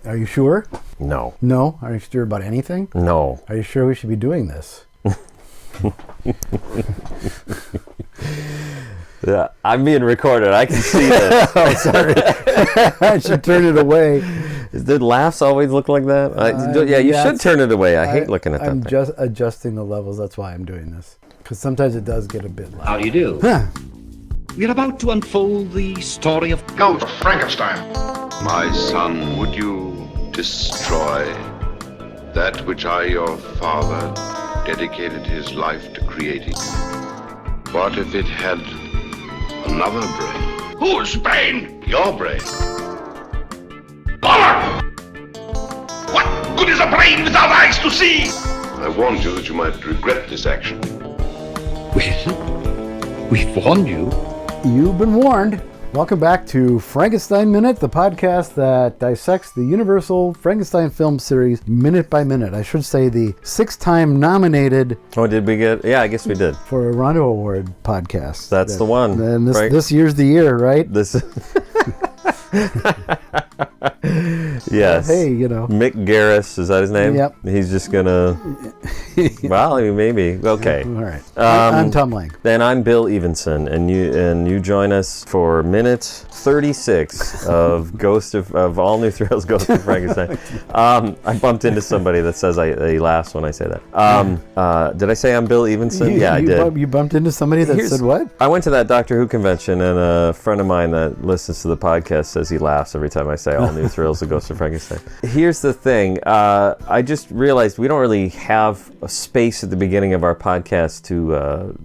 Are you sure? No. No? Are you sure about anything? No. Are you sure we should be doing this? Yeah, I'm being recorded. I can see this. Oh, sorry. I should turn it away. Did laughs always look like that? You should turn it away. I hate looking at that I'm thing. just adjusting the levels. That's why I'm doing this. Because sometimes it does get a bit loud. How do you do? Huh. We're about to unfold the story of Ghost of Frankenstein. My son, would you destroy that which I, your father, dedicated his life to creating? What if it had another brain? Whose brain? Your brain. Bother! What good is a brain without eyes to see? I warned you that you might regret this action. Well, we've warned you. You've been warned. Welcome back to Frankenstein Minute, the podcast that dissects the Universal Frankenstein film series minute by minute. I should say the 6-time nominated... Oh, did we get... Yeah, I guess we did. For a Rondo Award podcast. That's the one. And right? This year's the year, right? This is... Yes. Hey, you know. Mick Garris, is that his name? Yep. He's just gonna... Well, I mean, maybe. Okay. All right. I'm Thom Lang. Then I'm Bill Evenson, and you join us for minute 36 of of All New Thrills, Ghost of Frankenstein. I bumped into somebody that says he laughs when I say that. Did I say I'm Bill Evenson? I did. You bumped into somebody that said what? I went to that Doctor Who convention, and a friend of mine that listens to the podcast says he laughs every time I say All New Thrills, the Ghost of Frankenstein. Here's the thing. I just realized we don't really have a space at the beginning of our podcast to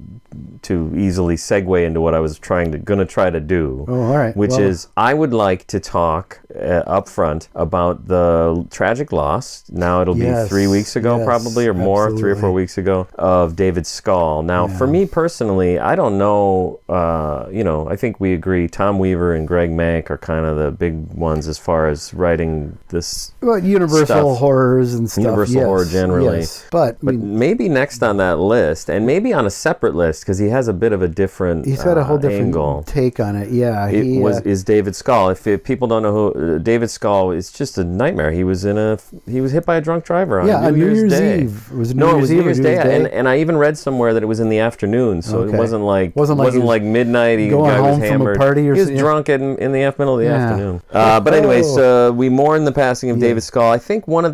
easily segue into what I was going to try to do. Oh, all right. Which is, I would like to talk up front about the tragic loss. Now it'll be 3 weeks ago, probably, or more, absolutely. 3 or 4 weeks ago, of David Scull. Now, for me personally, I don't know, I think we agree Tom Weaver and Greg Mank are kind of the big ones as far as writing this Universal stuff. Horrors and stuff. Universal horror generally. Yes. But maybe next on that list, and maybe on a separate list, because he has a bit of a different he's got a whole different angle. Take on it. Yeah, is David Scull. If people don't know who David Scull is, just a nightmare. He was hit by a drunk driver on New Year's Day. Eve. It was New Year's Day. And I even read somewhere that it was in the afternoon, so it wasn't like midnight. He going home was hammered. From a party or he was drunk in the middle of the afternoon. But anyways, we mourn the passing of David Scull. I think when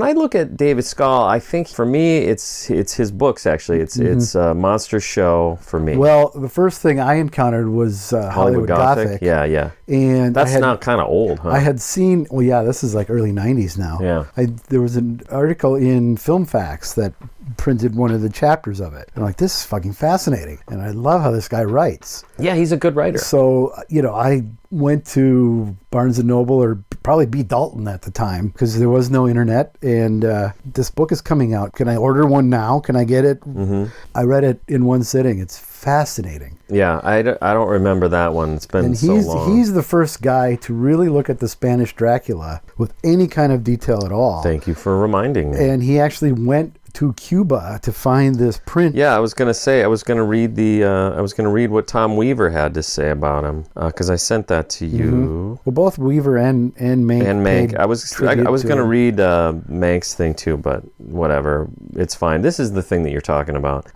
I look at David Scull, I think for me it's his books actually. It's Monster Show for me. Well, the first thing I encountered was Hollywood Gothic. Yeah. And that's not kind of old, huh? I had seen, this is like early 90s now. Yeah. There was an article in Film Facts that printed one of the chapters of it. I'm like, this is fucking fascinating. And I love how this guy writes. Yeah, he's a good writer. So, I went to Barnes & Noble, or probably B. Dalton at the time, because there was no internet, and this book is coming out. Can I order one now? Can I get it? Mm-hmm. I read it in one sitting. It's fascinating. Yeah, I don't remember that one. It's been so long. He's the first guy to really look at the Spanish Dracula with any kind of detail at all. Thank you for reminding me. And he actually went to Cuba to find this print. Yeah, I was going to read what Tom Weaver had to say about him, because I sent that to you. Mm-hmm. Well, both Weaver and Mank. And Mank. I was going to read Mank's thing too, but whatever, it's fine. This is the thing that you're talking about.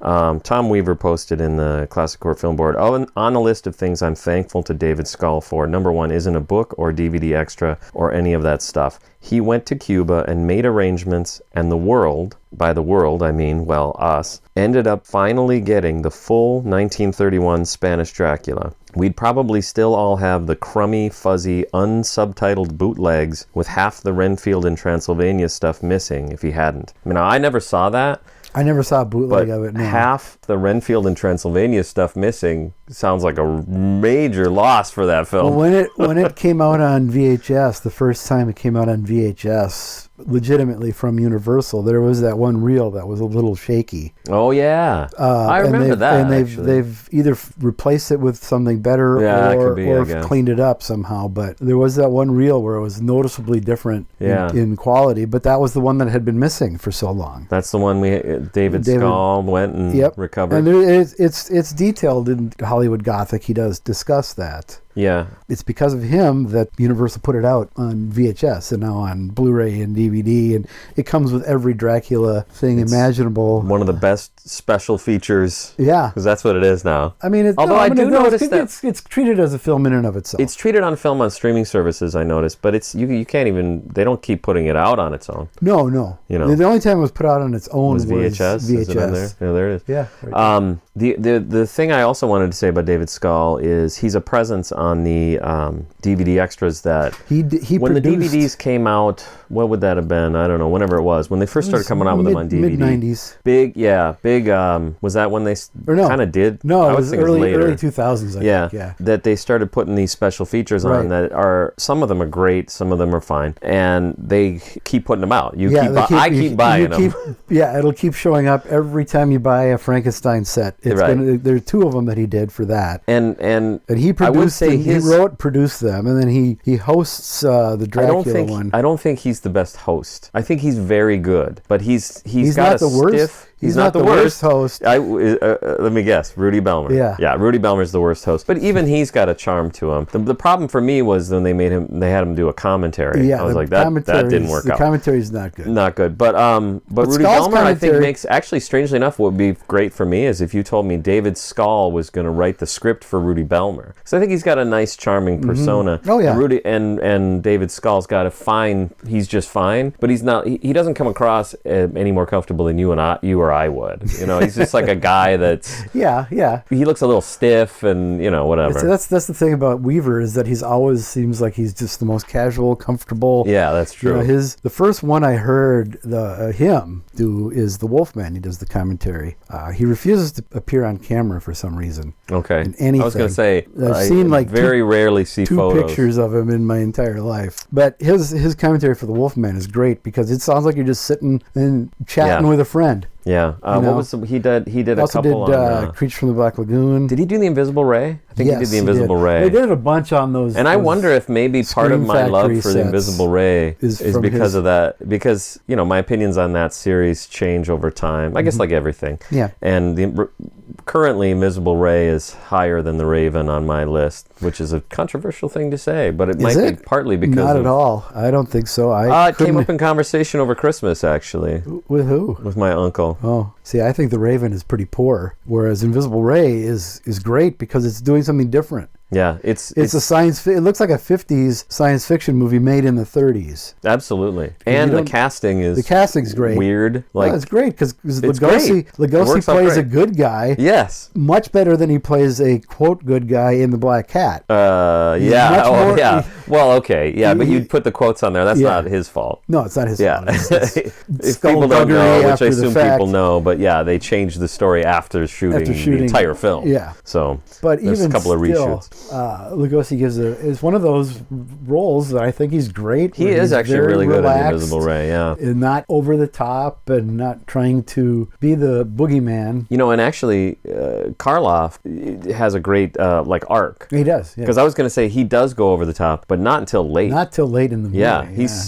Tom Weaver posted in the Classic Court Film Board, on a list of things I'm thankful to David Scull for. Number 1 isn't a book or DVD extra or any of that stuff. He went to Cuba and made arrangements, and the world, by the world I mean, us, ended up finally getting the full 1931 Spanish Dracula. We'd probably still all have the crummy, fuzzy, unsubtitled bootlegs with half the Renfield and Transylvania stuff missing if he hadn't. I never saw that. I never saw a bootleg of it. No. Half the Renfield and Transylvania stuff missing sounds like a major loss for that film. Well, when it came out on VHS, the first time it came out on VHS, legitimately from Universal, there was that one reel that was a little shaky. Oh yeah, I remember that. And they've either replaced it with something better or cleaned it up somehow. But there was that one reel where it was noticeably different in quality. But that was the one that had been missing for so long. That's the one David Scull went and recovered. And it's detailed in Hollywood Gothic. He does discuss that. Yeah. It's because of him that Universal put it out on VHS and now on Blu-ray and DVD, and it comes with every Dracula thing imaginable. One of the best special features. Yeah. Because that's what it is now. I mean, I do notice that it's treated as a film in and of itself. it's treated on film on streaming services, I noticed, but it's you can't even, they don't keep putting it out on its own. No. You know. The only time it was put out on its own Was VHS? Is it in there? Yeah, there it is. Yeah. Right The thing I also wanted to say about David Scull is he's a presence on the DVD extras that he when the produced, DVDs came out, what would that have been? I don't know, whenever it was. When they first started coming out with them on DVD. Mid-90s. Big, was that when they kind of did? No, I it would was think early later. 2000s, I think. Yeah. That they started putting these special features on that are, some of them are great, some of them are fine, and they keep putting them out. I keep buying them. Yeah, it'll keep showing up every time you buy a Frankenstein set. There are two of them that he did for that. And he produced, I would say he produced them, and then he hosts the Dracula one. I don't think he's the best host. I think he's very good, but he's got not the worst. He's not the worst host. Let me guess, Rudy Belmer. Yeah, Rudy Belmer's the worst host, but even he's got a charm to him. The problem for me was when they had him do a commentary. Yeah, I was like, that didn't work out. The commentary is not good. Not good, but Rudy Belmer, I think, makes, actually, strangely enough, what would be great for me is if you told me David Scull was going to write the script for Rudy Belmer, because I think he's got a nice, charming persona. Oh yeah, and Rudy and David Scull's got a fine. He's just fine, but he's not. He doesn't come across any more comfortable than you or I would. You know, he's just like a guy that's yeah. He looks a little stiff and whatever. That's the thing about Weaver is that he's always seems like he's just the most casual, comfortable. Yeah, that's true. The first one I heard him do is the Wolfman. He does the commentary. He refuses to appear on camera for some reason. Okay. In anything. I was going to say I've seen like very rarely see two photos. Pictures of him in my entire life. But his commentary for the Wolfman is great because it sounds like you're just sitting and chatting with a friend. Yeah. What was he did? He did a couple on Creature from the Black Lagoon. Did he do the Invisible Ray? I think he did the Invisible Ray. They did a bunch on those. And I wonder if maybe part of my love for the Invisible Ray is because of that. Because my opinions on that series change over time. I guess like everything. Yeah. And currently, Invisible Ray is higher than the Raven on my list, which is a controversial thing to say, but it might be partly because not at all. I don't think so. It came up in conversation over Christmas, actually. With who? With my uncle. Oh, see, I think the Raven is pretty poor, whereas Invisible Ray is great because it's doing something different. Yeah, it's a science. It looks like a '50s science fiction movie made in the '30s. Absolutely, and the casting's great. Weird, it's great because Lugosi plays a good guy. Yes, much better than he plays a quote good guy in The Black Cat. Well, okay, yeah, but you'd put the quotes on there. That's not his fault. No, it's not his fault. If people don't know, which I assume people know, but yeah, they changed the story after shooting the entire film. Yeah, so but there's even a couple of reshoots. Lugosi is one of those roles that I think he's great. He is actually really good at Invisible Ray, yeah. And not over the top and not trying to be the boogeyman. And actually, Karloff has a great arc. He does, yeah. Because I was going to say he does go over the top, but not until late. Not till late in the movie.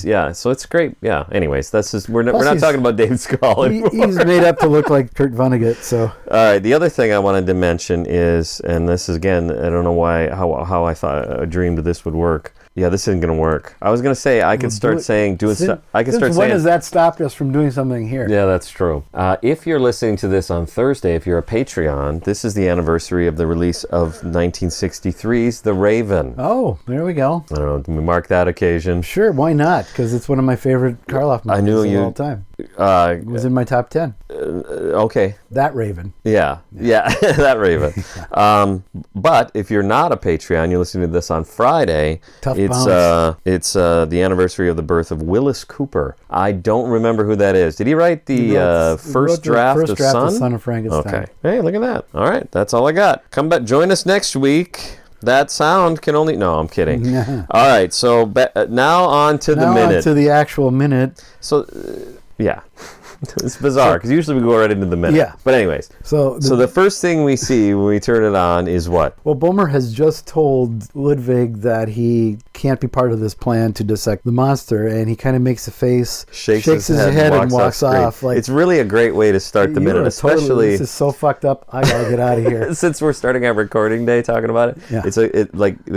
Yeah, so it's great. Yeah, anyways, that's just, we're not talking about David Scull anymore. He's made up to look like Kurt Vonnegut, so. All right, the other thing I wanted to mention is, and this is, again, I don't know how I thought I dreamed this would work. Yeah, this isn't going to work. I was going to say I could start saying doing stuff. I could start saying. When has that stopped us from doing something here? Yeah, that's true. If you're listening to this on Thursday, if you're a Patreon, this is the anniversary of the release of 1963's The Raven. Oh, there we go. I don't know. Can we mark that occasion? Sure, why not? Because it's one of my favorite Karloff movies of all time. It was in my top 10. Okay. That Raven. Yeah, that Raven. But if you're not a Patreon, you're listening to this on Friday. It's the anniversary of the birth of Willis Cooper. I don't remember who that is. Did he write the first draft of Son of Frankenstein? Okay. Hey, look at that. All right, that's all I got. Come back, join us next week. That sound can only... No, I'm kidding. All right, so now on to the minute. On to the actual minute. So... Yeah. It's bizarre because usually we go right into the minute. Yeah. But anyways, So the first thing we see when we turn it on is what? Well, Bomer has just told Ludwig that he can't be part of this plan to dissect the monster, and he kind of makes a face, shakes his head and walks off. Like, it's really a great way to start the minute, especially. This is so fucked up. I gotta get out of here. Since we're starting our recording day talking about it, yeah.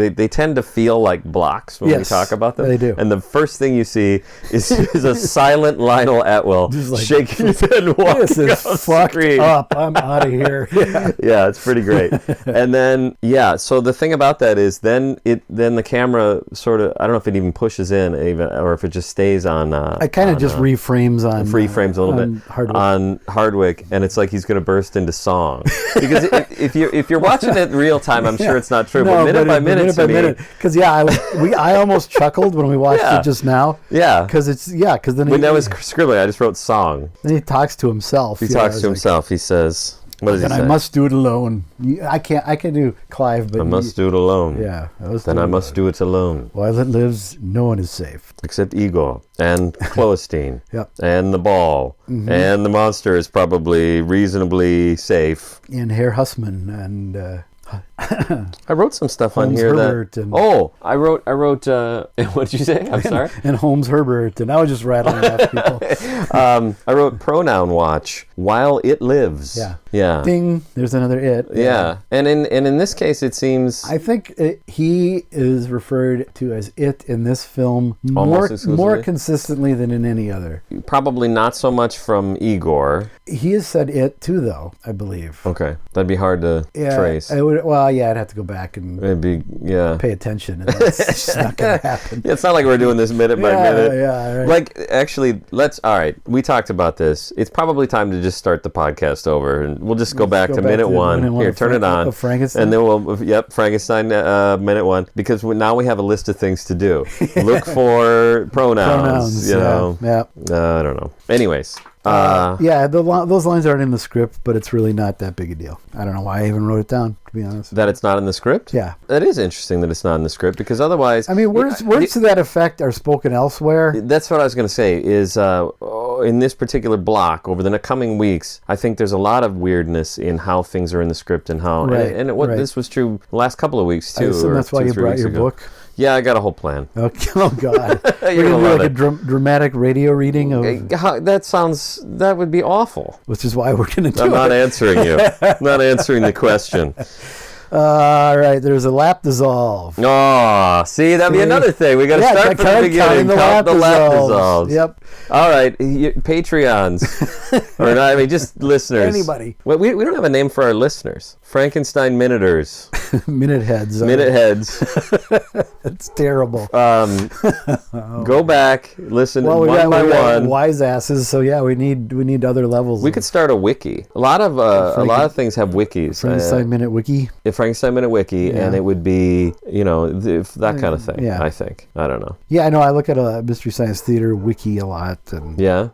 They tend to feel like blocks when we talk about them. They do. And the first thing you see is a silent Lionel Atwill shaking his head and walking this is off fucked screen. up. I'm out of here. Yeah. Yeah, it's pretty great. And then so the thing about that is then the camera sort of, I don't know if it even pushes in or if it just stays on. It kind of just reframes on. Reframes a little bit on Hardwick, and it's like he's going to burst into song. Because if you're watching it real time, I'm sure it's not true. No, but minute by minute, because I almost chuckled when we watched it just now. Yeah, because then when that was scribbling, I just wrote song. Then he talks to himself. He talks to himself. He says, "What does he say? I must do it alone. I can do Clive, but I must do it alone. Yeah, then I must do it alone. While it lives, no one is safe except Igor and Cloestine. Yep. And the ball, and the monster is probably reasonably safe. And Herr Hussman and." I wrote some stuff Holmes on here Herbert I wrote what did you say? I'm sorry. And Holmes Herbert, and I was just rattling off people. I wrote pronoun watch while it lives. Yeah. Ding, there's another it. Yeah. And in this case it seems I think he is referred to as it in this film more consistently than in any other. Probably not so much from Igor. He has said it too, though, I believe. Okay. That'd be hard to trace. I'd have to go back and pay attention. And that's just not going to happen. Yeah, it's not like we're doing this minute by minute. Yeah, right. Like, actually, all right, we talked about this. It's probably time to just start the podcast over, and we'll just go back to minute one. Here, turn it on. Frankenstein? And then Frankenstein, minute one, because now we have a list of things to do. Look for pronouns, you know. Yeah. I don't know. Anyways. Those lines aren't in the script, but it's really not that big a deal. I don't know why I even wrote it down, to be honest. That it's not in the script? Yeah. That is interesting that it's not in the script, because otherwise... I mean, words to that effect are spoken elsewhere. That's what I was going to say, is in this particular block, over the coming weeks, I think there's a lot of weirdness in how things are in the script and how... This was true the last couple of weeks, too. So that's why you brought your book? Yeah, I got a whole plan. Okay. Oh, God. We're going to do like a dramatic radio reading of... That would be awful. Which is why we're going to do it. I'm not answering you. I'm not answering the question. All right, there's a lap dissolve. Oh, see, that'd be another thing. We got to start from the beginning. Count the lap dissolves. Yep. All right, Patreons, or not, I mean, just listeners. Anybody. Well, we don't have a name for our listeners. Frankenstein Minuters. Minute heads. Minute heads. That's terrible. Go back, listen one by one. Wise asses. So yeah, we need other levels. We could start a wiki. A lot of things have wikis. Frankenstein Minute Wiki. Frankenstein Minute Wiki, and it would be, that kind of thing, I think. I don't know. Yeah, I know. I look at a Mystery Science Theater wiki a lot. And yeah?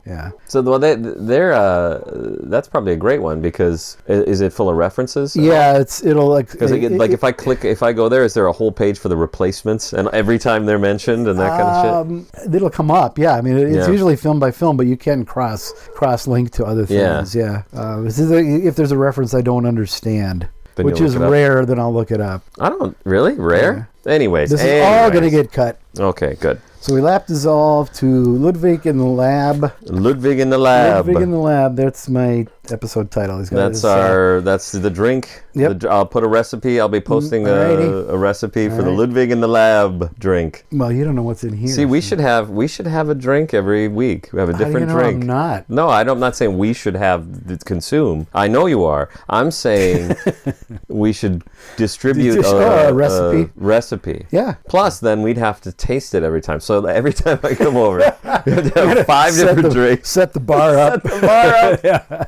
So that's probably a great one, because is it full of references? Yeah, it'll like... Because if I go there, is there a whole page for the replacements, and every time they're mentioned and that kind of shit? It'll come up, yeah. I mean, it's usually film by film, but you can cross-link to other things, if there's a reference I don't understand... Which is rare, then I'll look it up. I don't... Really? Rare? Yeah. Anyways. This is all going to get cut. Okay, good. So we lap dissolve to Ludwig in the lab. Ludwig in the lab. Ludwig in the lab. That's my episode title. That's the drink. Yep. I'll put a recipe. I'll be posting a recipe for the Ludwig in the lab drink. Well, you don't know what's in here. See, we should have a drink every week. We have a different drink. I'm not. No, I'm not saying we should consume. I know you are. I'm saying we should distribute a recipe. Yeah. Plus, then we'd have to taste it every time. So every time I come over, we have to have 5 different drinks. Set the bar up. Yeah.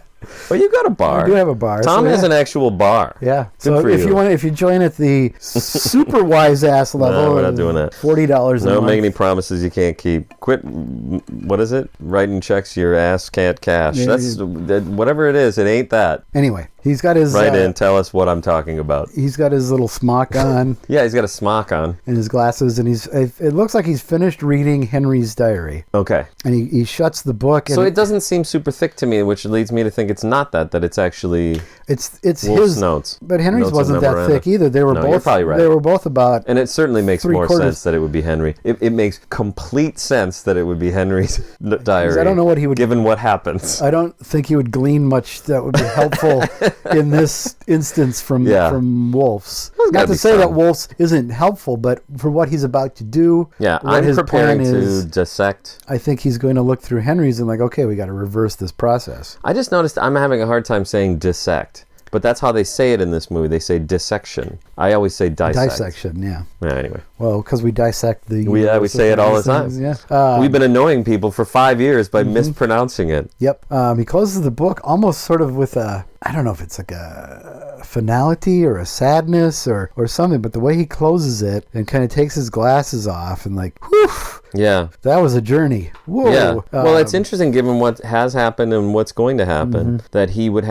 Well, you got a bar. I do have a bar. Tom has an actual bar. Yeah. Good so if you join at the super wise ass level, no, we're not doing that. $40 a month. Don't make any promises you can't keep. Quit. What is it? Writing checks your ass can't cash. That's whatever it is. It ain't that. Anyway. He's got his... Write in, tell us what I'm talking about. He's got his little smock on. Yeah, he's got a smock on. And his glasses, and it looks like he's finished reading Henry's diary. Okay. And he shuts the book. And so it doesn't seem super thick to me, which leads me to think it's not that it's actually it's Wolf's his notes. But Henry's Notes wasn't that thick either. They were both... You're probably right. They were both about... And it certainly makes more sense that it would be Henry. It makes complete sense that it would be Henry's diary. I don't know what he would... Given what happens. I don't think he would glean much that would be helpful in this instance from Wolf's. Not to say that Wolf's isn't helpful, but for what he's about to do, I'm preparing to dissect. I think he's going to look through Henry's and like, okay, we got to reverse this process. I just noticed I'm having a hard time saying dissect. But that's how they say it in this movie. They say dissection. I always say dissect. Dissection, yeah. Yeah, anyway. Well, because we dissect the... We say it all the time. Yeah. We've been annoying people for 5 years by mispronouncing it. Yep. He closes the book almost sort of with a... I don't know if it's like a finality or a sadness or something, but the way he closes it and kind of takes his glasses off and like, whew, yeah, that was a journey. Whoa. Yeah. Well, it's interesting given what has happened and what's going to happen that it would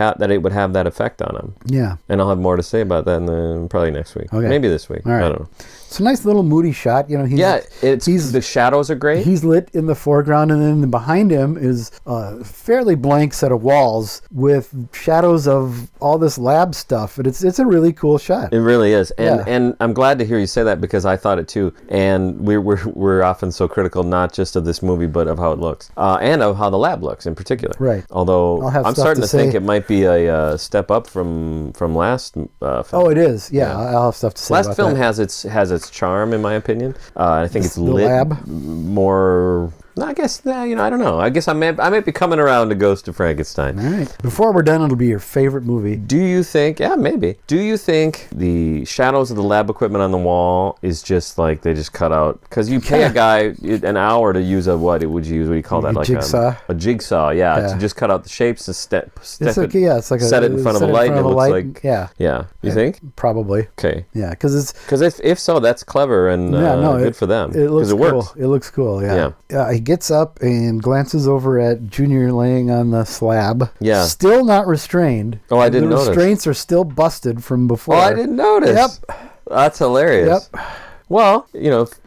have that effect on him. Yeah. And I'll have more to say about that probably next week. Okay. Maybe this week. All right. I don't know. It's a nice little moody shot. The shadows are great. He's lit in the foreground, and then behind him is a fairly blank set of walls with shadows of all this lab stuff. And it's a really cool shot. It really is, and I'm glad to hear you say that because I thought it too. And we're often so critical not just of this movie but of how it looks, and of how the lab looks in particular. Right. Although I'm starting to think it might be a step up from last film. Oh, it is. Yeah, I'll have stuff to say. Last film has its charm, in my opinion. I think it's lit lab more. I guess, I don't know. I guess I might be coming around to Ghost of Frankenstein. All right. Before we're done, it'll be your favorite movie. Do you think, maybe. Do you think the shadows of the lab equipment on the wall is just like they just cut out? Because you pay a guy an hour to use what do you call that? Like jigsaw. A jigsaw, to just cut out the shapes and set it in front of a light and it looks like... Yeah. You think? Probably. Okay. Yeah, because if so, that's clever and good for them. It looks cool. Works. It looks cool, yeah. He gets up and glances over at Junior laying on the slab. Yeah. Still not restrained. Oh, I didn't notice. The restraints are still busted from before. Oh, I didn't notice. Yep. That's hilarious. Yep. Well,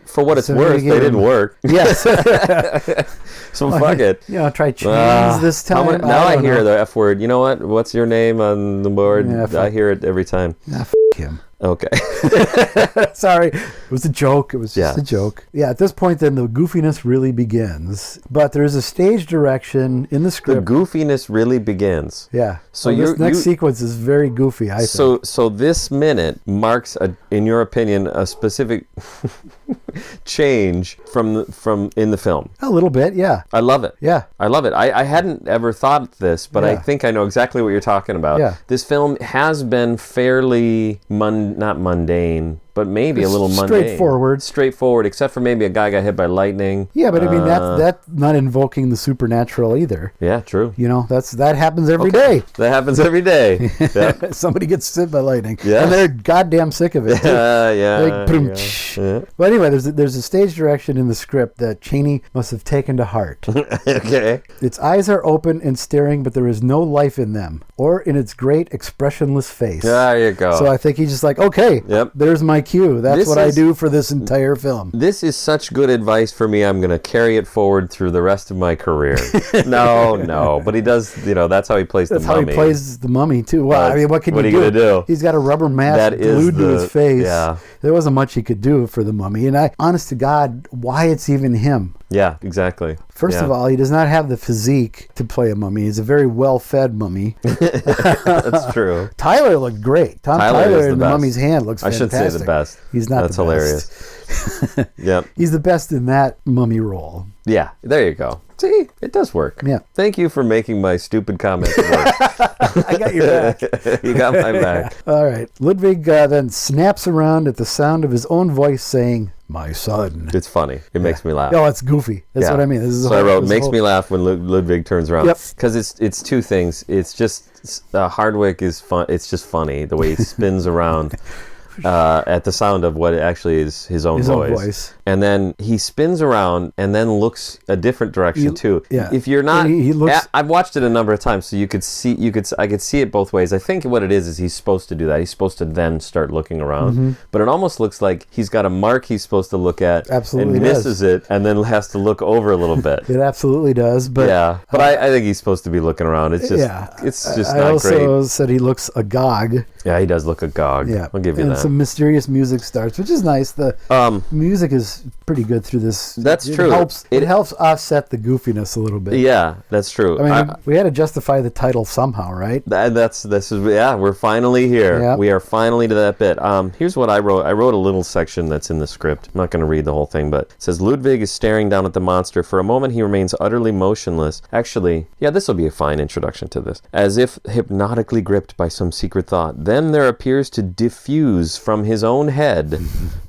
for what it's worth, they didn't work. Yes. So fuck it. Try chains this time. Now I hear the F word. You know what? What's your name on the board? I hear it every time. F him. Okay. Sorry. It was a joke. It was just a joke. Yeah, at this point, then, the goofiness really begins. But there's a stage direction in the script. The goofiness really begins. Yeah. So this next sequence is very goofy, I think. So this minute marks, in your opinion, a specific change from in the film. A little bit, yeah. I love it. Yeah. I love it. I hadn't ever thought this, but I think I know exactly what you're talking about. Yeah. This film has been fairly not mundane, but maybe a little mundane. Straightforward, except for maybe a guy got hit by lightning. Yeah, but I mean, that's not invoking the supernatural either. Yeah, true. That happens every day. That happens every day. Yep. Somebody gets hit by lightning. Yeah. And they're goddamn sick of it. Yeah. But anyway, there's a stage direction in the script that Chaney must have taken to heart. Okay. Its eyes are open and staring, but there is no life in them, or in its great expressionless face. There you go. So I think he's just like, okay, there's my cue. That's what I do for this entire film. This is such good advice for me. I'm going to carry it forward through the rest of my career. No. But he does, that's how he plays the mummy. That's how he plays the mummy, too. Well, I mean, what can you do? What are you going to do? He's got a rubber mask glued to his face. Yeah. There wasn't much he could do for the mummy. And honest to God, why it's even him? Yeah, exactly. First of all, he does not have the physique to play a mummy. He's a very well-fed mummy. That's true. Tyler looked great. Tyler in the mummy's hand looks fantastic. I shouldn't say the best. He's not That's the best. Hilarious. Yep. He's the best in that mummy role. Yeah, there you go. See, it does work. Yeah. Thank you for making my stupid comments work. I got your back. You got my back. All right. Ludwig then snaps around at the sound of his own voice saying, "My son." It's funny. It makes me laugh. Oh, it's goofy. That's what I mean. I wrote, makes me laugh when Ludwig turns around. Yep. Because it's two things. It's just, Hardwick is fun. It's just funny, the way he spins around. At the sound of what actually is his own voice. and then he spins around and then looks a different direction too. Yeah. If you're not, he looks. I've watched it a number of times, so I could see it both ways. I think what it is he's supposed to do that. He's supposed to then start looking around, but it almost looks like he's got a mark he's supposed to look at, Absolutely and misses it, and then has to look over a little bit. It absolutely does, but I think he's supposed to be looking around. It's just, it's just I not also great. said he looks agog. Yeah, he does look agog. Yeah, I'll give you and that. some mysterious music starts, which is nice. The music is pretty good through this. That's true. It helps offset the goofiness a little bit. Yeah, that's true. I mean, we had to justify the title somehow, right? We're finally here. Yeah. We are finally to that bit. Here's what I wrote. I wrote a little section that's in the script. I'm not going to read the whole thing, but it says Ludwig is staring down at the monster. For a moment, he remains utterly motionless. Actually, this will be a fine introduction to this. As if hypnotically gripped by some secret thought. Then there appears to diffuse from his own head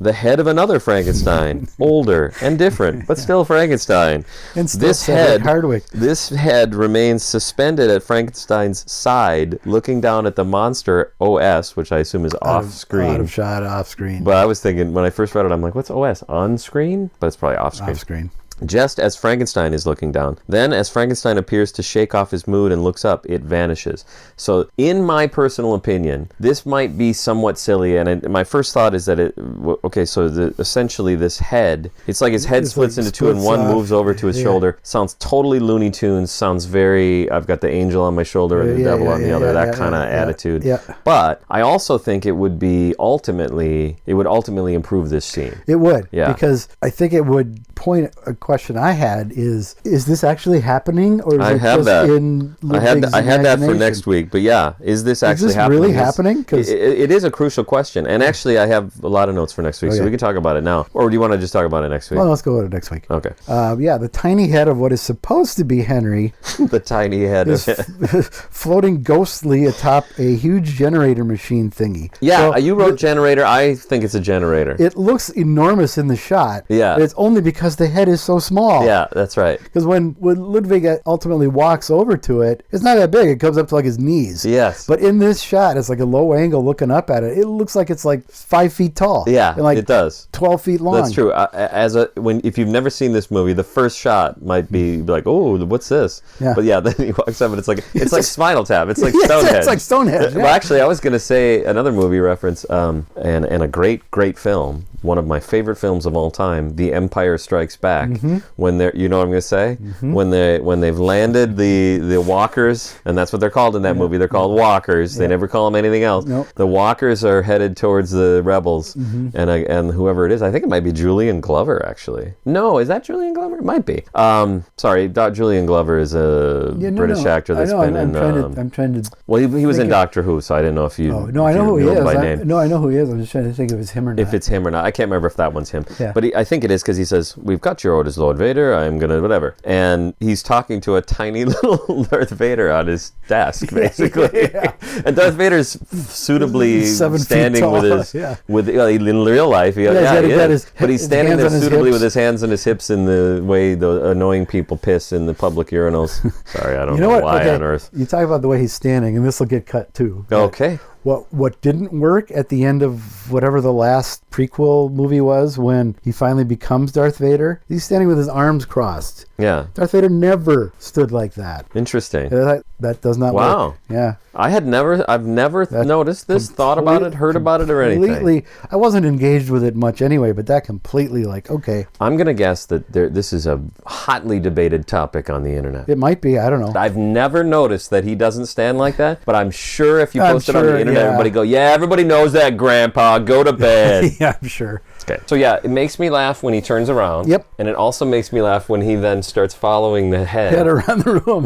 the head of another Frankenstein, older and different, but still Frankenstein. And still Hardwick. This head remains suspended at Frankenstein's side, looking down at the monster OS, which I assume is off screen. Out of shot, off screen. But I was thinking, when I first read it, I'm like, what's OS? On screen? But it's probably off screen. Off screen. Just as Frankenstein is looking down. Then, as Frankenstein appears to shake off his mood and looks up, it vanishes. So, in my personal opinion, this might be somewhat silly, and my first thought is that essentially this head, it's like his head splits into two and one moves over to his shoulder. Sounds totally Looney Tunes, sounds very, I've got the angel on my shoulder and the devil on the other, that kind of attitude. Yeah. But I also think it would ultimately improve this scene. It would, because I think it would point. A question I had is this actually happening, or is it just in Ludwig's I had that for imagination? next week, but is this actually is this happening? really happening? Because it is a crucial question, and actually I have a lot of notes for next week, so we can talk about it now, or do you want to just talk about it next week? Well, let's go with it next week. Okay. The tiny head of what is supposed to be Henry, the tiny head is floating ghostly atop a huge generator machine thingy. Yeah, so you wrote generator. I think it's a generator. It looks enormous in the shot. Yeah, but it's only because the head is so small. Yeah, that's right. Because when Ludwig ultimately walks over to it, it's not that big. It comes up to like his knees. Yes. But in this shot, it's like a low angle looking up at it. It looks like it's like 5 feet tall. Yeah, and like it does. 12 feet long. That's true. If you've never seen this movie, the first shot might be like, oh, what's this? Yeah. But then he walks up and it's like Spinal Tap. It's like Stonehenge. It's like Stonehenge. Yeah. Well, actually, I was going to say another movie reference, and a great film. One of my favorite films of all time, The Empire Strikes Back. Mm-hmm. When they're, you know what I'm going to say? Mm-hmm. When they've landed the walkers, and that's what they're called in that movie. They're called walkers. They never call them anything else. Nope. The walkers are headed towards the rebels, and whoever it is, I think it might be Julian Glover. Actually, no, is that Julian Glover? It might be. Sorry, Julian Glover is a British actor that's been in. I'm trying to. Well, he was in Doctor Who, so I didn't know if you. Oh no, I know who he is. By name. I know who he is. I'm just trying to think if it's him or not. If it's him or not, I can't remember if that one's him. Yeah. But I think it is, because he says, "We've got your orders, Lord Vader. I'm gonna whatever," and he's talking to a tiny little Darth Vader on his desk, basically. And Darth Vader's suitably 7 feet standing tall. with in real life. He is. But he's standing there suitably with his hands on his hips in the way the annoying people piss in the public urinals. Sorry, I don't know why on earth. You talk about the way he's standing, and this will get cut too. Okay. What didn't work at the end of whatever the last prequel movie was, when he finally becomes Darth Vader, he's standing with his arms crossed. Yeah. Darth Vader never stood like that. Interesting. That does not work. Yeah. I've never noticed this, thought about it, heard about it, or anything. Completely. I wasn't engaged with it much anyway, but that completely okay. I'm going to guess that this is a hotly debated topic on the internet. It might be. I don't know. I've never noticed that he doesn't stand like that, but I'm sure if you post it on the internet, everybody go, yeah, everybody knows that, Grandpa, go to bed. Yeah, I'm sure. Okay. So it makes me laugh when he turns around. Yep. And it also makes me laugh when he then starts following the head around the room.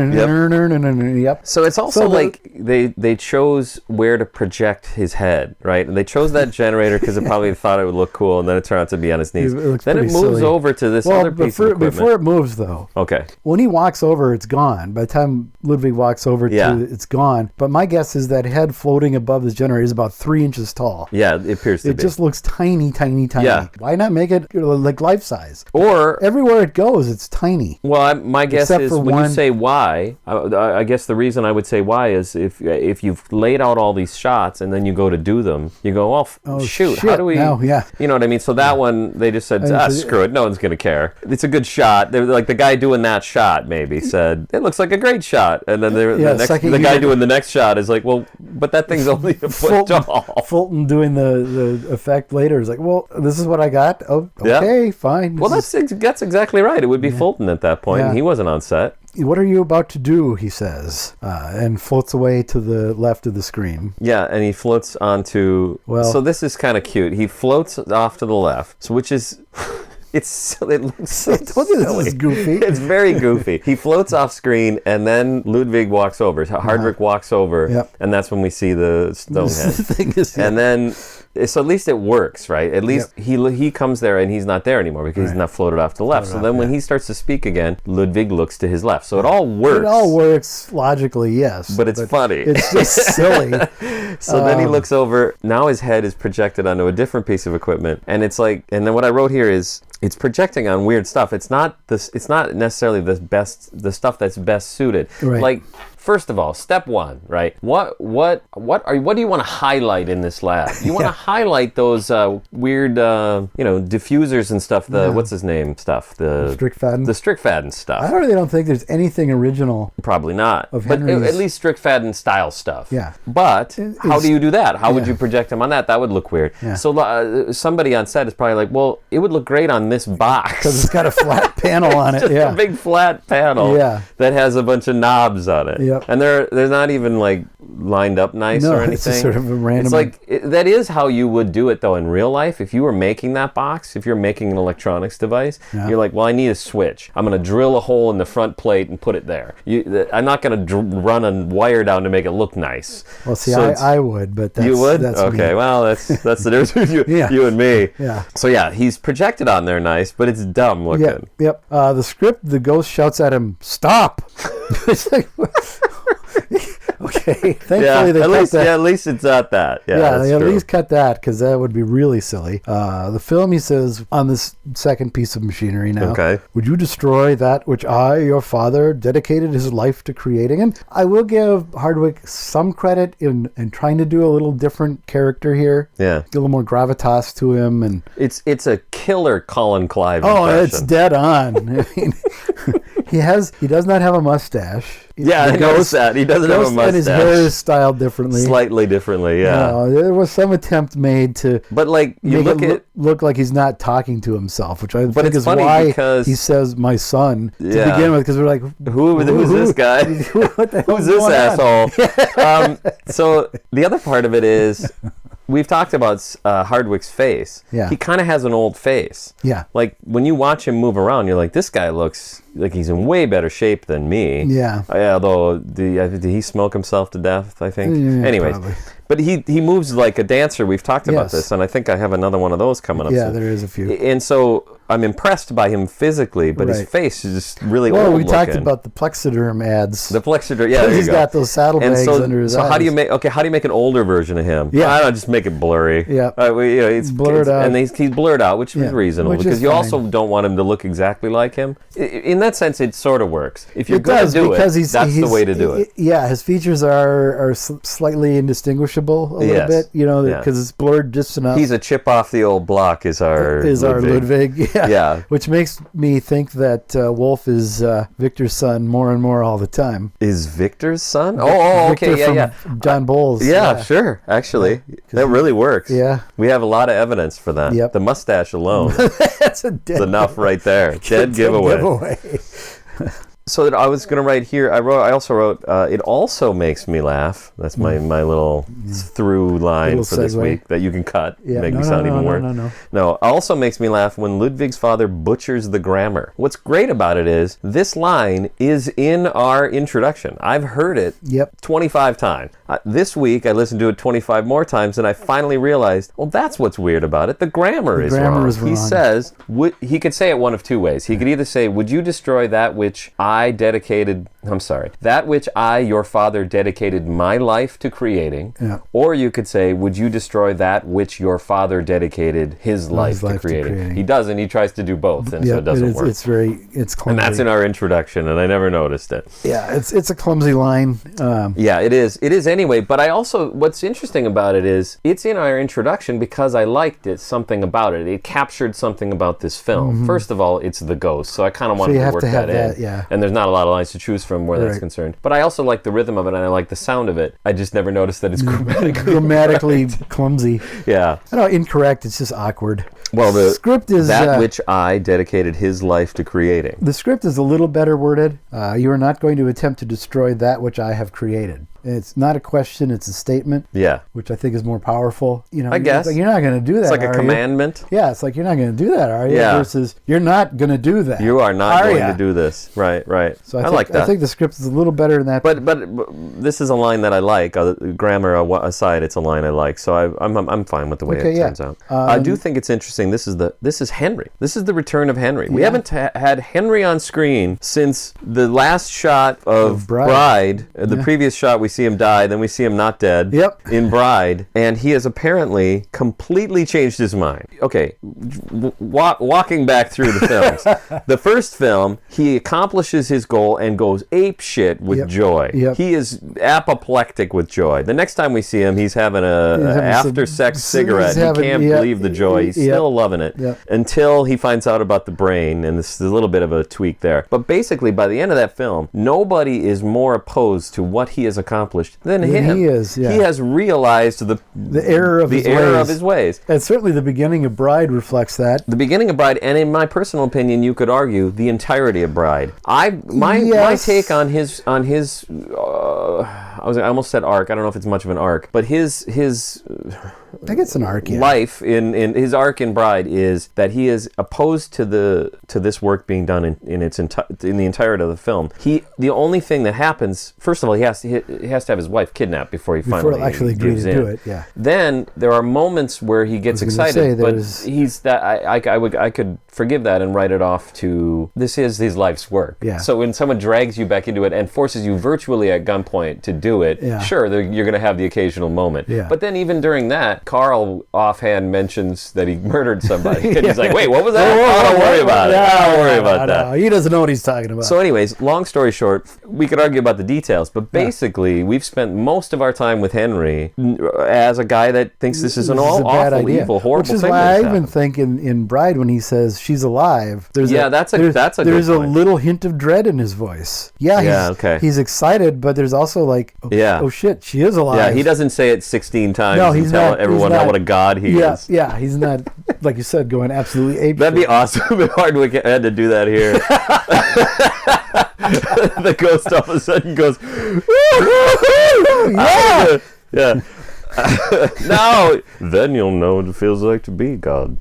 Yep. So it's also they chose where to project his head, right? And they chose that generator because it probably thought it would look cool, and then it turned out to be on his knees. Then it moves silly. over to this other piece of equipment. Before it moves, though. Okay. When he walks over, it's gone. By the time Ludwig walks over it's gone. But my guess is that head floating above this generator is about 3 inches tall. Yeah, it appears to be. It just looks looks tiny, tiny, tiny. Yeah. Why not make it like life size? Or Everywhere it goes, it's tiny. well, my guess Except is for when one- you say why, I guess the reason I would say why is if you've laid out all these shots and then you go to do them, you go, oh shoot, how shit, do we? now, yeah. You know what I mean? So that one, they just said, screw it, no one's gonna care. It's a good shot. They're like the guy doing that shot maybe said it looks like a great shot, and then the guy doing the next shot is like, well, but that thing's only a foot tall. Fulton doing the effect later is like, well, this is what I got. Oh, okay, fine. Well, that's exactly right. It would be Fulton at that point. Yeah. He wasn't on set. What are you about to do? He says, and floats away to the left of the screen. Yeah, and he floats onto. Well, so this is kind of cute. He floats off to the left, so which is. It looks so I told you silly. this is goofy. It's very goofy. He floats off screen, and then Ludwig walks over. Hardwick walks over, Yep. and that's when we see the stone head. The thing is, And then, so at least it works, right? At least he comes there, and he's not there anymore because he's not floated off to the left. So then when he starts to speak again, Ludwig looks to his left. So it all works. It all works logically, yes. But it's funny. It's just silly. So then he looks over. Now his head is projected onto a different piece of equipment, and it's like. And then what I wrote here is it's projecting on weird stuff. It's not this. It's not necessarily the stuff that's best suited. Right. Like, first of all, step one, right? What do you want to highlight in this lab? You want to highlight those weird, diffusers and stuff. What's his name stuff? The Strickfaden? The Strickfaden stuff. I really don't think there's anything original. Probably not. Of But Henry's- at least Strickfaden style stuff. Yeah. But how do you do that? How would Yeah. you project him on that? That would look weird. Yeah. So somebody on set is probably like, well, it would look great on this box. Because it's got a flat panel on it. Just Yeah. a big flat panel that has a bunch of knobs on it. Yep. And they're not even like lined up nice No, or anything. it's just sort of a random. It's like that is how you would do it though in real life. If you were making that box, if you're making an electronics device, you're like, well, I need a switch. I'm going to drill a hole in the front plate and put it there. I'm not going to run a wire down to make it look nice. Well, see, So I would, but that's, you would? That's okay, me. well, that's the difference between you and me. Yeah. So yeah, he's projected on there nice, but it's dumb looking. Yep. The script, the ghost shouts at him, "Stop!" It's like, okay. Thankfully, they cut that. Yeah, at least it's not that. Yeah, Yeah, that's they at true. least cut that because that would be really silly. The film, he says, on this second piece of machinery now. Okay. Would you destroy that which I, your father, dedicated his life to creating? And I will give Hardwick some credit in trying to do a little different character here. Yeah. A little more gravitas to him, and It's a killer Colin Clive it's impression. dead on. I mean, he does not have a mustache. Yeah, I noticed that. He doesn't have a mustache. And his hair is styled differently. Slightly differently, yeah. There was some attempt made to But like you make look it at look like he's not talking to himself, which I think it's is funny why because- he says "my son" to Yeah. begin with, because we're like, who's this guy? what the hell's Who's this going on? asshole? So the other part of it is we've talked about Hardwick's face. Yeah. He kind of has an old face. Yeah. Like when you watch him move around, you're like, this guy looks like he's in way better shape than me. Yeah. Although did he smoke himself to death? I think. Yeah, Anyways. probably. But he moves like a dancer. We've talked about Yes. this, and I think I have another one of those coming up Yeah, soon. there is a few. And so I'm impressed by him physically, but his Right. face is just really Well, old we talked looking. about the Plexiderm ads. The Plexiderm, yeah, there you He's go. got those saddlebags under his so eyes. how do you make an older version of him? Yeah. I don't know, just make it blurry. Yeah. It's Blurred out. and he's blurred out, which is reasonable which because is you fine. also don't want him to look exactly like him. In that sense, it sort of works. If you're It going to does, do because it, that's the way to do it. Yeah, his features are slightly indistinguishable a little Yes. bit, Yeah. because it's blurred just enough. He's a chip off the old block. Is our Ludwig. Yeah. Yeah. Which makes me think that Wolf is Victor's son more and more all the time. Is Victor's son? Oh, Victor okay, yeah. from John Bowles. Yeah, sure. Actually, that really works. Yeah. We have a lot of evidence for that. Yep. The mustache alone That's a dead is enough right there. Dead giveaway. So that I was going to write here, I also wrote, it also makes me laugh. That's my little through line Little for this segue. week that you can cut. Yeah, make no, me no, sound no, even no, worse. no. Also makes me laugh when Ludwig's father butchers the grammar. What's great about it is this line is in our introduction. I've heard it 25 times. This week I listened to it 25 more times and I finally realized, well, that's what's weird about it. The grammar is wrong. He says, he could say it one of two ways. He could either say, would you destroy that which I dedicated I'm sorry. That which I, your father, dedicated my life to creating. Yeah. Or you could say, would you destroy that which your father dedicated his life to creating? He doesn't. He tries to do both, and so it doesn't work. It's clumsy. And that's in our introduction, and I never noticed it. Yeah, it's a clumsy line. Yeah, it is. It is anyway, but I also, what's interesting about it is, it's in our introduction because I liked it, something about it. It captured something about this film. First of all, it's the ghost, so I kind of wanted to work that in. Yeah. And there's not a lot of lines to choose from where that's concerned. But I also like the rhythm of it, and I like the sound of it. I just never noticed that it's grammatically clumsy. Yeah. I don't know, incorrect, it's just awkward. Well, the script is that which I dedicated his life to creating. The script is a little better worded. You are not going to attempt to destroy that which I have created. It's not a question, it's a statement. Yeah. Which I think is more powerful. You know, I guess. Like, you're not going to do that, It's like a commandment. Yeah, it's like, you're not going to do that, are you? Yeah. Versus, you're not going to do that. You are not going to do this. Right. So I like that. I think the script is a little better than that. But this is a line that I like. Grammar aside, it's a line I like. So I'm fine with the way it turns out. I do think it's interesting. This is Henry. This is the return of Henry. We haven't had Henry on screen since the last shot of Bride. The previous shot, we see him die. Then we see him not dead. Yep. In Bride, and he has apparently completely changed his mind. Okay, walking back through the films. The first film, he accomplishes his goal and goes ape shit with joy. Yep. He is apoplectic with joy. The next time we see him, he's having a after-sex cigarette. He can't believe the joy. He's still loving it until he finds out about the brain, and this is a little bit of a tweak there. But basically, by the end of that film, nobody is more opposed to what he has accomplished than him. He is, yeah. He has realized the error of his ways. And certainly the beginning of Bride reflects that. The beginning of Bride, and in my personal opinion, you could argue the entirety of Bride. My take on his I almost said arc. I don't know if it's much of an arc, but his I think it's an arc. Yeah. Life in his arc in Bride is that he is opposed to this work being done in the entirety of the film. The only thing that happens, first of all, he has to have his wife kidnapped before he finally actually agrees to do it. Yeah. Then there are moments where he gets excited, but I could forgive that and write it off to this is his life's work. Yeah. So when someone drags you back into it and forces you virtually at gunpoint to do it, sure, you're going to have the occasional moment. Yeah. But then even during that, Carl offhand mentions that he murdered somebody. And he's like, wait, what was that? Don't worry about it. Don't worry about that. No, he doesn't know what he's talking about. So anyways, long story short, we could argue about the details, but basically we've spent most of our time with Henry as a guy that thinks this is an awful, evil, horrible thing. Which is why I even think in Bride when he says she's alive, there's a little hint of dread in his voice. He's excited, but there's also like, oh shit, she is alive. Yeah, he doesn't say it 16 times and tell everyone what a god he is. Yeah, he's not, like you said, going absolutely ape. That'd be awesome. It'd be hard we had to do that here. The ghost all of a sudden goes, yeah. Now, then you'll know what it feels like to be God.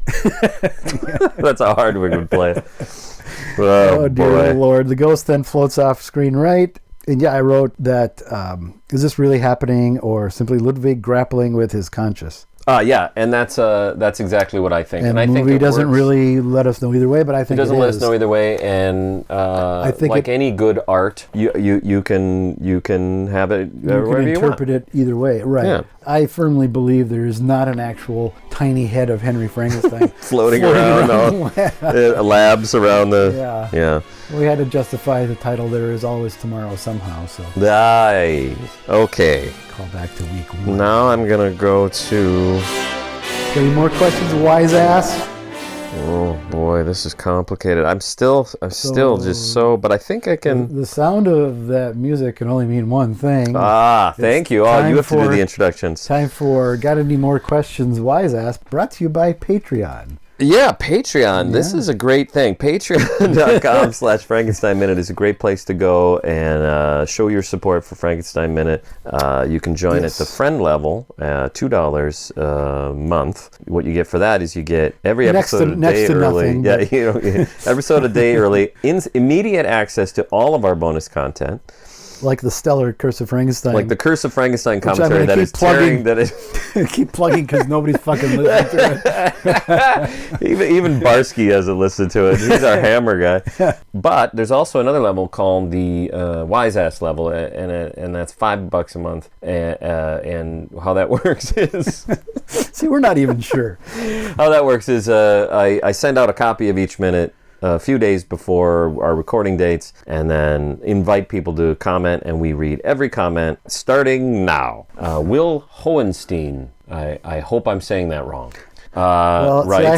That's how hard we would play it. Oh dear Lord. The ghost then floats off screen right. And I wrote that, is this really happening or simply Ludwig grappling with his conscience? And that's exactly what I think. And I the think movie doesn't really let us know either way, but I think it doesn't let us know either way. And I think like any good art, you can have it wherever you interpret want. It either way, right? Yeah. I firmly believe there is not an actual tiny head of Henry Frankenstein floating around labs around the yeah. We had to justify the title. There is always tomorrow somehow. So. Okay. Call back to week 1. Now I'm gonna go to. Any more questions, wise ass? Oh boy, this is complicated. I'm still just so, but I think I can. The sound of that music can only mean one thing. Thank you. Oh, you have to do the introductions. Time for Got Any More Questions, Wise Ass, brought to you by Patreon. Yeah, Patreon. This is a great thing. Patreon.com/Frankenstein Minute is a great place to go and show your support for Frankenstein Minute. You can join at the friend level, $2 a month. What you get for that is you get every episode a day early. Episode a day early, immediate access to all of our bonus content. like the stellar Curse of Frankenstein. Like the Curse of Frankenstein Which I'm commentary gonna that is keep plugging. tearing, that is... keep plugging because nobody's fucking listening to it. even Barsky hasn't listened to it. He's our hammer guy. But there's also another level called the Wise Ass level, and that's $5 a month. And how that works is... See, we're not even sure. How that works is I send out a copy of each minute a few days before our recording dates, and then invite people to comment, and we read every comment starting now. Will Hohenstein, I hope I'm saying that wrong. Well, writes, see, I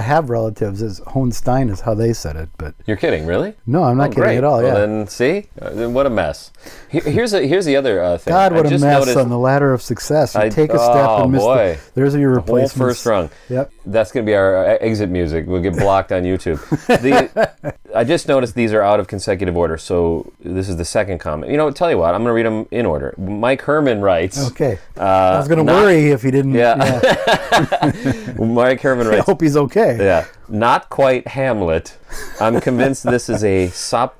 have relatives as Hohenstein is how they said it, but you're kidding, really? no, I'm not kidding Great. at all. Well, Yeah. then see, then what a mess. Here's the other thing. God, what I a just mess noticed on the ladder of success. You take a step oh, and miss boy. there's your whole replacement. first rung. Yep. That's going to be our exit music. We'll get blocked on YouTube. I just noticed these are out of consecutive order, so this is the second comment. You know, tell you what, I'm going to read them in order. Mike Herman writes. Okay. I was going to worry if he didn't. Yeah. Mike Herman I writes. hope he's okay. Yeah. Not quite Hamlet. I'm convinced this is a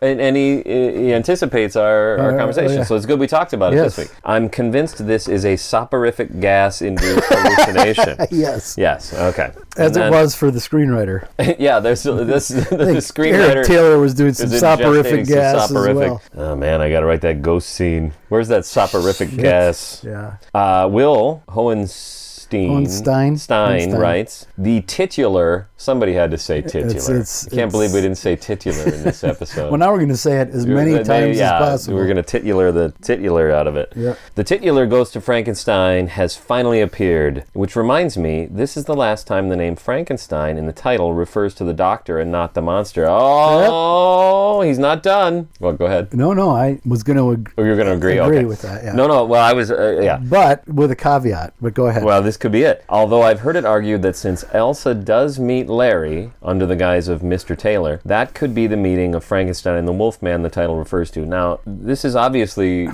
and he anticipates our conversation, yeah. so it's good we talked about it Yes. this week. I'm convinced this is a soporific gas-induced hallucination. Yes. Yes. Okay. As it was for the screenwriter. Yeah. There's the Eric screenwriter. Taylor was doing some is soporific ingesting some gas soporific. as well. Oh man, I got to write that ghost scene. Where's that soporific gas? Yeah. Will Hohenstein Hohenstein. writes, the titular, somebody had to say titular. It's- I can't believe we didn't say titular in this episode. Well, now we're going to say it as many times as possible. We're going to titular the titular out of it. Yep. The titular Ghost of Frankenstein has finally appeared, which reminds me, this is the last time the name Frankenstein in the title refers to the doctor and not the monster. Oh, He's not done. Well, go ahead. No, I was going to Oh, you're going to agree? agree Okay. with that, yeah. No, well, I was, yeah. But with a caveat. But go ahead. Well, this could be it. Although I've heard it argued that since Elsa does meet Larry under the guise of Mr. Taylor, that could be the meeting of Frankenstein and the Wolfman the title refers to. Now, this is obviously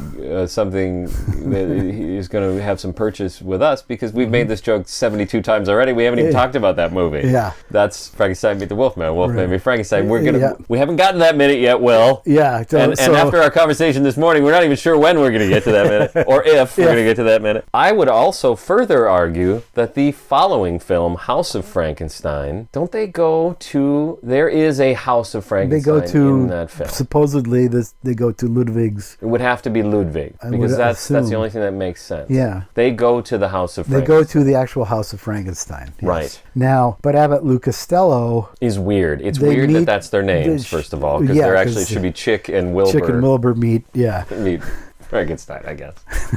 something that he's going to have some purchase with us because we've made this joke 72 times already. We haven't even talked about that movie. Yeah. That's Frankenstein meet the Wolfman. Wolfman meet Frankenstein. Yeah. We haven't gotten that minute yet, Will. Yeah. And after our conversation this morning, we're not even sure when we're going to get to that minute, or if we're going to get to that minute. I would also further argue that the following film, House of Frankenstein, don't they go to... There is a House of Frankenstein in that film. Supposedly, they go to Ludwig's. It would have to be Ludwig, because that's the only thing that makes sense. Yeah. They go to the House of They Frankenstein. go to the actual House of Frankenstein. Yes. Right. Now, but Abbott Lou Costello... Is weird. It's They weird meet- that that's their names, first of all, because yeah, there actually 'cause should be Chick and Wilbur. Chick and Wilbur meet, yeah. Meet Frankenstein, I guess.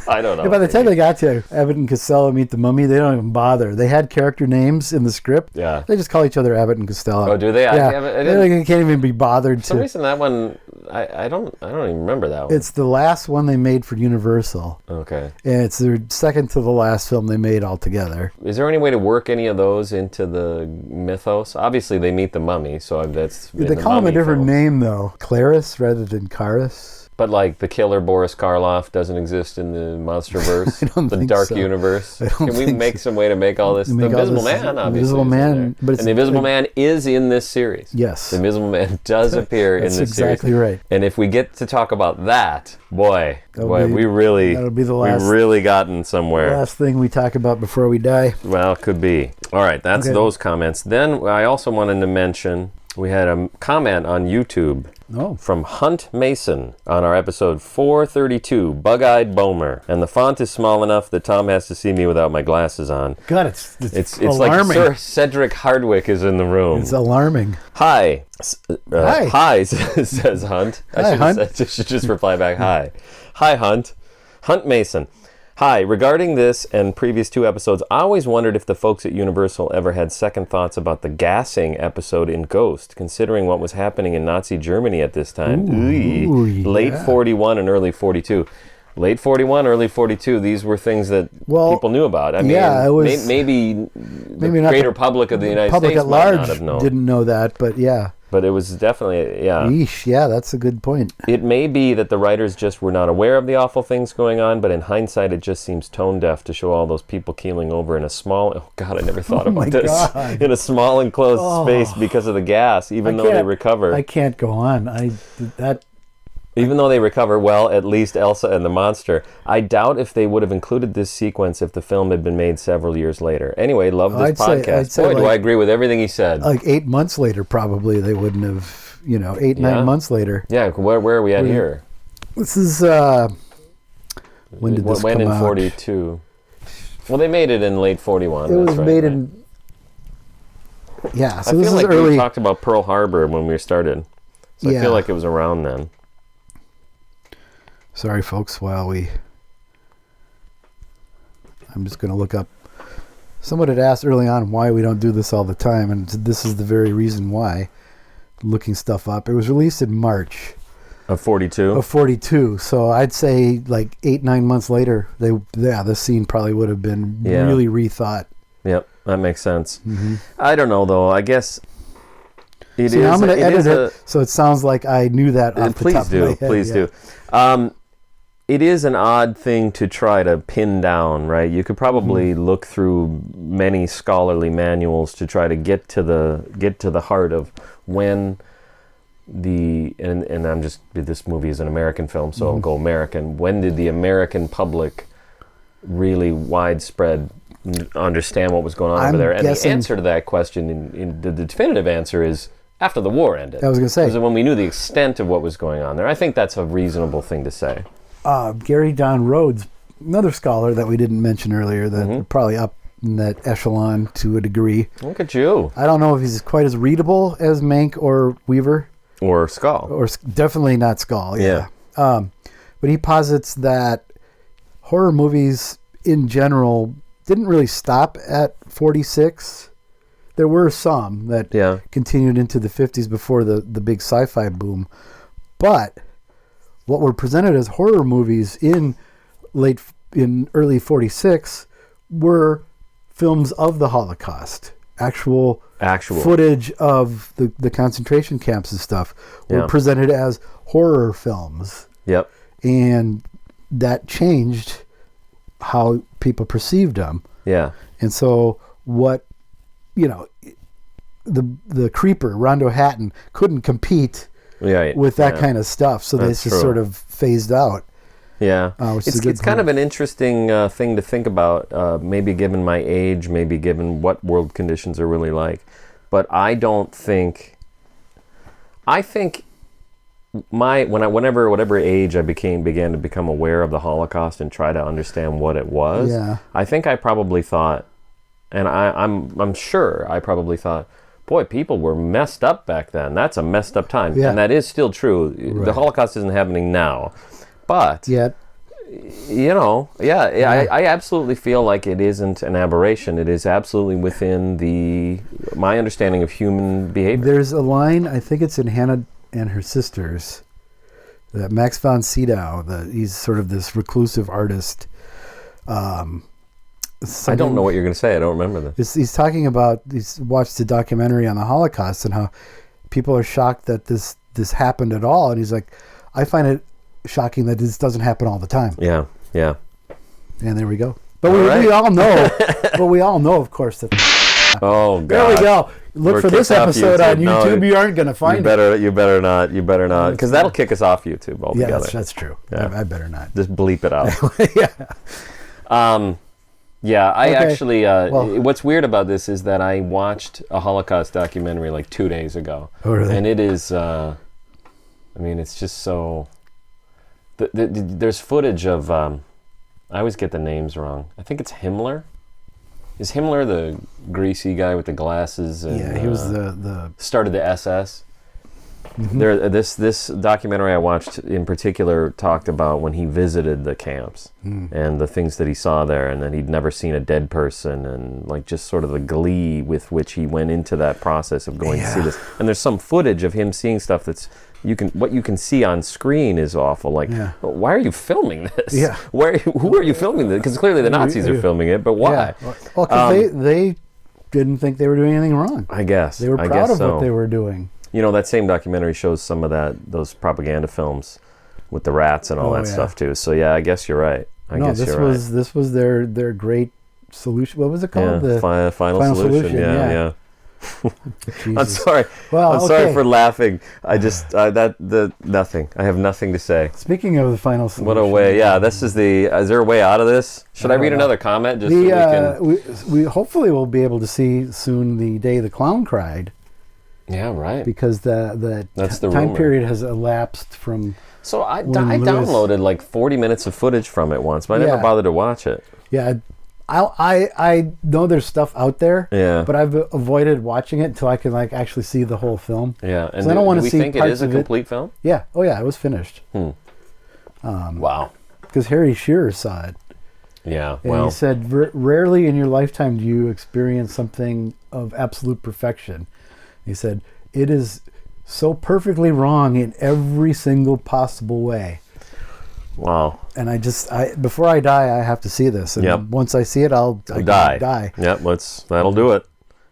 I don't know. Yeah, by the time they got to Abbott and Costello meet the mummy, they don't even bother. They had character names in the script. Yeah. They just call each other Abbott and Costello. Oh, do they? Yeah. They can't even be bothered For some to. reason, that one, I don't even remember that one. It's the last one they made for Universal. Okay. And it's their second to the last film they made altogether. Is there any way to work any of those into the mythos? Obviously, they meet the mummy, so that's... They call him a different name, though. Claris rather than Caris. But like the killer Boris Karloff doesn't exist in the Monsterverse, I don't the think dark so. universe. I don't Can we think make so. some way to make all this? The Make all Invisible this- Man, obviously. Invisible is in Man, there. but it's- and the Invisible Man is in this series. Yes. The Invisible Man does appear in That's this series. exactly right. And if we get to talk about that, boy, That'll be the last- we've really gotten somewhere. Last thing we talk about before we die. Well, could be. All right, that's Okay. those comments. Then I also wanted to mention we had a comment on YouTube from Hunt Mason on our episode 432, Bug-Eyed Bomer. And the font is small enough that Tom has to see me without my glasses on. God, it's like alarming. Sir Cedric Hardwick is in the room. It's alarming. Hi. Hi. Says Hunt. Hi, Hunt. I should just reply back, hi. Hi, Hunt. Hunt Mason. Hi, regarding this and previous two episodes, I always wondered if the folks at Universal ever had second thoughts about the gassing episode in Ghost, considering what was happening in Nazi Germany at this time. Ooh, yeah. Late 41 and early 42. Late 41, early 42, these were things that people knew about. I mean, yeah, it was, maybe the greater public of the United public States at might large not have known. didn't know that, but yeah. But it was definitely, yeah. Yeesh, yeah, that's a good point. It may be that the writers just were not aware of the awful things going on, but in hindsight, it just seems tone deaf to show all those people keeling over in a small... Oh, God, I never thought about this. God. In a small enclosed space because of the gas, even though they recover. I can't go on. Even though they recover, well, at least Elsa and the monster. I doubt if they would have included this sequence if the film had been made several years later. Anyway, love this podcast. I'd say Boy, do I agree with everything he said. Like 8 months later, probably they wouldn't have, 9 months later. Yeah, where are we at here? This is, when did this come out? When in 42? Well, they made it in late 41. It was made in, yeah, so I this feel is like early. we talked about Pearl Harbor when we started. So I Yeah. feel like it was around then. Sorry, folks, I'm just going to look up. Someone had asked early on why we don't do this all the time, and this is the very reason why. Looking stuff up. It was released in March Of 42? of 42, so I'd say like 8-9 months later, the scene probably would have been really rethought. Yep, that makes sense. Mm-hmm. I don't know, though. I guess it is. I'm going to edit it so it sounds like I knew that off the top of my head. Please do. It is an odd thing to try to pin down, right? You could probably look through many scholarly manuals to try to get to the heart of when and I'm just, this movie is an American film, so I'll go American. When did the American public really widespread understand what was going on over there? And the answer to that question, in the definitive answer, is after the war ended. I was going to say. Because when we knew the extent of what was going on there. I think that's a reasonable thing to say. Gary Don Rhodes, another scholar that we didn't mention earlier, that probably up in that echelon to a degree. Look at you. I don't know if he's quite as readable as Mank or Weaver. Or Skull. Or definitely not Skull, yeah. But he posits that horror movies in general didn't really stop at 46. There were some that continued into the 50s before the big sci-fi boom. But what were presented as horror movies in early 46 were films of the Holocaust. Actual footage of the concentration camps and stuff were presented as horror films. Yep. And that changed how people perceived them. Yeah. And so what, the creeper, Rondo Hatton, couldn't compete with that kind of stuff. So they just sort of phased out. Yeah. It's kind of an interesting thing to think about, maybe given my age, maybe given what world conditions are really like. But I think whatever age I began to become aware of the Holocaust and try to understand what it was, I think I probably thought, and I'm sure I probably thought, boy, people were messed up back then. That's a messed up time. And that is still true. Right. The Holocaust isn't happening now. But, I absolutely feel like it isn't an aberration. It is absolutely within my understanding of human behavior. There's a line, I think it's in Hannah and Her Sisters, that Max von Sydow, he's sort of this reclusive artist. I don't know what you're going to say. I don't remember this. He's talking about, he's watched the documentary on the Holocaust and how people are shocked that this happened at all. And he's like, I find it shocking that this doesn't happen all the time. Yeah. And there we go. But we all know, of course, that. Oh God! There we go. Look for this episode on YouTube. No, you aren't going to find it. You better not, because that'll kick us off YouTube altogether. Yeah, that's true. Yeah. I better not. Just bleep it out. Yeah. I actually. What's weird about this is that I watched a Holocaust documentary like 2 days ago. Oh, really? And it is. It's just so. There's footage of. I always get the names wrong. I think it's Himmler. Is Himmler the greasy guy with the glasses? And, he was the started the SS. Mm-hmm. This documentary I watched in particular talked about when he visited the camps and the things that he saw there, and that he'd never seen a dead person, and like just sort of the glee with which he went into that process of going to see this. And there's some footage of him seeing stuff that's what you can see on screen is awful. Like, why are you filming this? Yeah. Who are you filming this? Because clearly the Nazis are filming it, but why? Yeah. Well, because they didn't think they were doing anything wrong. I guess they were proud of what they were doing. That same documentary shows some of those propaganda films with the rats and all that stuff too. So yeah, I guess you're right. This was their great solution. What was it called? The final solution. Yeah. I'm sorry. Well, I'm sorry for laughing. I just nothing. I have nothing to say. Speaking of the final solution, What a way! Yeah, this is the. Is there a way out of this? Should I read another comment just so we can? We hopefully will be able to see soon the day the clown cried. Yeah, right. Because that's the time rumor. period has elapsed from. So I Lewis- downloaded like 40 minutes of footage from it once, but I never bothered to watch it. Yeah, I know there's stuff out there. Yeah. But I've avoided watching it until I can like actually see the whole film. Yeah, and I don't want to we see think it parts is a of complete film. Yeah. Oh yeah, it was finished. Wow. Because Harry Shearer saw it. Yeah. And Well, he said, rarely in your lifetime do you experience something of absolute perfection. He said, it is so perfectly wrong in every single possible way. wow. And before I die, I have to see this. And once I see it, I'll die. Yep. That'll do it.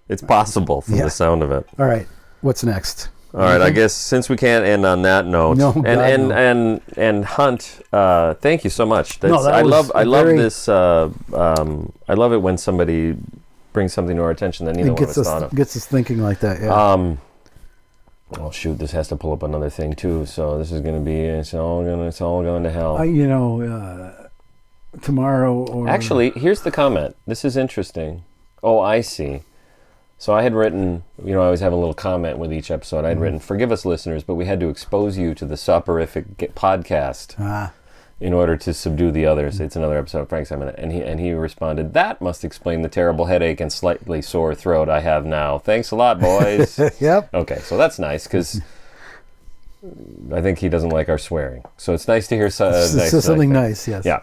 It's possible from the sound of it. All right. What's next? All right, I guess since we can't end on that note, No, and Hunt, thank you so much. No, I love this. I love it when somebody brings something to our attention that neither one of us thought of. Gets us thinking like that. Yeah. Oh shoot, this has to pull up another thing too. So this is going to be it's all going to hell. Tomorrow or Actually, here's the comment. This is interesting. Oh, I see. So I had written, I always have a little comment with each episode. I had written, forgive us listeners, but we had to expose you to the soporific podcast in order to subdue the others. It's another episode of Frankenstein. And he responded, that must explain the terrible headache and slightly sore throat I have now. Thanks a lot, boys. Yep. Okay, so that's nice because I think he doesn't like our swearing. So it's nice to hear something nice, yes. Yeah.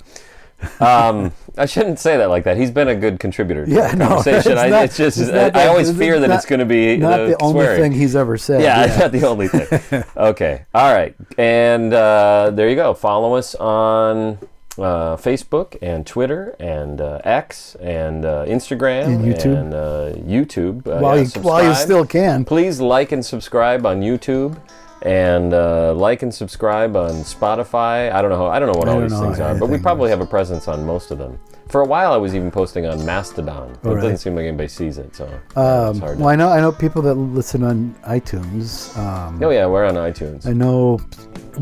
I shouldn't say that like that. He's been a good contributor to the conversation. I always fear that it's going to be not the only swearing. thing he's ever said. Yeah, not the only thing. Okay, all right, and there you go. Follow us on Facebook and Twitter and X and Instagram and YouTube. And YouTube. While you still can, please like and subscribe on YouTube. And like and subscribe on Spotify. I don't know what all these things are, but we probably have a presence on most of them. For a while, I was even posting on Mastodon, but it doesn't seem like anybody sees it. So it's hard. Well, I know people that listen on iTunes. Oh yeah, we're on iTunes. I know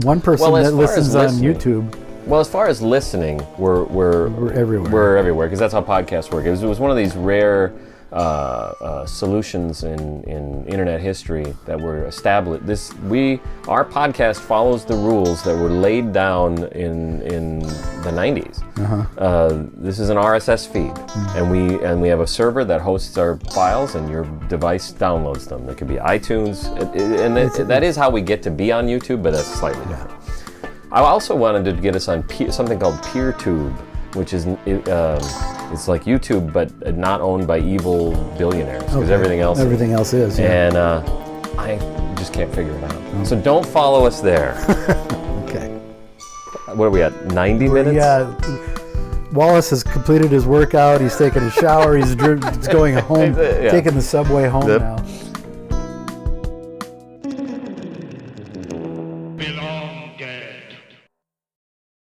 one person that listens on YouTube. Well, as far as listening, we're everywhere. We're everywhere because that's how podcasts work. It was one of these rare solutions in internet history that were established. Our podcast follows the rules that were laid down in the 90s. This is an RSS feed, and we have a server that hosts our files, and your device downloads them. It could be iTunes, and that is how we get to be on YouTube, but that's slightly different. I also wanted to get us on something called PeerTube, which is it's like YouTube, but not owned by evil billionaires, because everything else is. Yeah. And I just can't figure it out. So don't follow us there. Okay. What are we at? 90 minutes? Yeah. Wallace has completed his workout. He's taking a shower. He's going home, taking the subway home now.